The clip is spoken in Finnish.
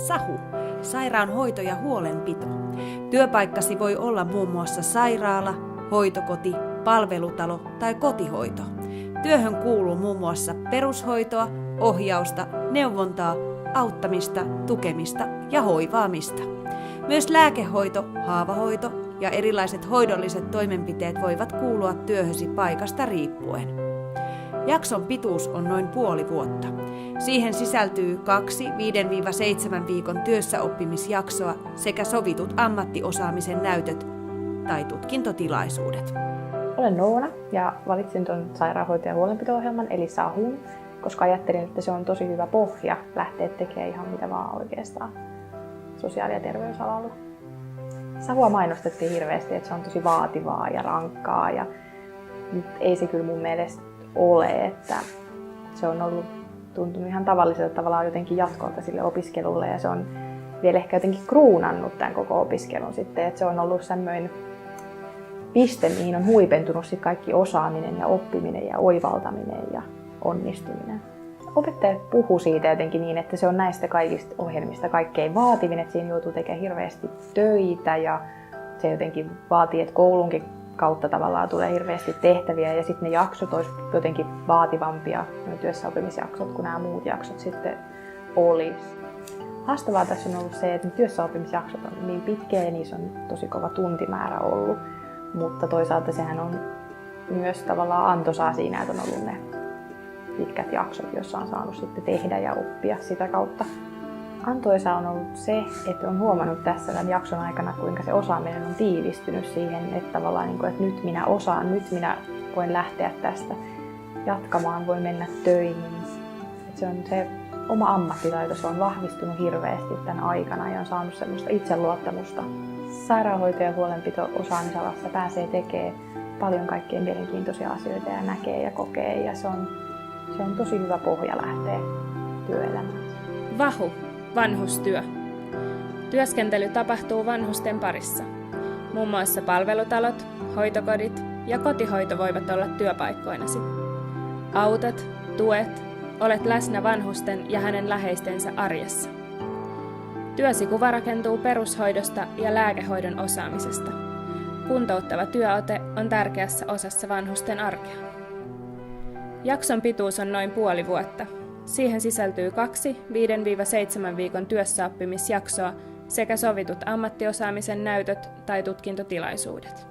SAHU, sairaanhoito ja huolenpito. Työpaikkasi voi olla muun muassa sairaala, hoitokoti, palvelutalo tai kotihoito. Työhön kuuluu muun muassa perushoitoa, ohjausta, neuvontaa, auttamista, tukemista ja hoivaamista. Myös lääkehoito, haavahoito ja erilaiset hoidolliset toimenpiteet voivat kuulua työhösi paikasta riippuen. Jakson pituus on noin puoli vuotta. Siihen sisältyy 2 5-7 viikon työssäoppimisjaksoa sekä sovitut ammattiosaamisen näytöt tai tutkintotilaisuudet. Olen Noona ja valitsin tuon sairaanhoito- ja huolenpito-ohjelman eli SAHUn, koska ajattelin, että se on tosi hyvä pohja lähteä tekemään ihan mitä vaan oikeastaan sosiaali- ja terveysalalla. SAHUa mainostettiin hirveästi, että se on tosi vaativaa ja rankkaa ja nyt ei se kyllä mun mielestä ole, että se on tuntunut ihan tavalliselta tavallaan jotenkin jatkolta sille opiskelulle ja se on vielä ehkä jotenkin kruunannut tämän koko opiskelun sitten, että se on ollut semmoinen piste, mihin on huipentunut sit kaikki osaaminen ja oppiminen ja oivaltaminen ja onnistuminen. Opettajat puhuu siitä jotenkin niin, että se on näistä kaikista ohjelmista kaikkein vaativin, että siinä joutuu tekemään hirveästi töitä ja se jotenkin vaatii, että koulunkin kautta tavallaan tulee hirveästi tehtäviä ja sitten ne jaksot olisi jotenkin vaativampia, nuo työssäoppimisjaksot, kun nämä muut jaksot sitten olisi. Haastavaa tässä on ollut se, että työssäoppimisjaksot on niin pitkiä ja niissä on tosi kova tuntimäärä ollut, mutta toisaalta sehän on myös tavallaan antoisaa siinä, että on ollut ne pitkät jaksot, joissa on saanut sitten tehdä ja oppia sitä kautta. Antoisaa on ollut se, että on huomannut tässä tämän jakson aikana, kuinka se osaaminen on tiivistynyt siihen, että tavallaan että nyt minä osaan, nyt minä voin lähteä tästä jatkamaan, voin mennä töihin. Että se on se oma ammattitaito, se on vahvistunut hirveästi tämän aikana ja on saanut semmoista itseluottamusta. Sairaanhoito- ja huolenpito-osaamisalassa pääsee tekemään paljon kaikkein mielenkiintoisia asioita ja näkee ja kokee ja se on tosi hyvä pohja lähteä työelämään. VAHU, vanhustyö. Työskentely tapahtuu vanhusten parissa. Muun muassa palvelutalot, hoitokodit ja kotihoito voivat olla työpaikkoinasi. Autat, tuet, olet läsnä vanhusten ja hänen läheistensä arjessa. Työsi kuva rakentuu perushoidosta ja lääkehoidon osaamisesta. Kuntouttava työote on tärkeässä osassa vanhusten arkea. Jakson pituus on noin puoli vuotta. Siihen sisältyy 2 5-7 viikon työssäoppimisjaksoa sekä sovitut ammattiosaamisen näytöt tai tutkintotilaisuudet.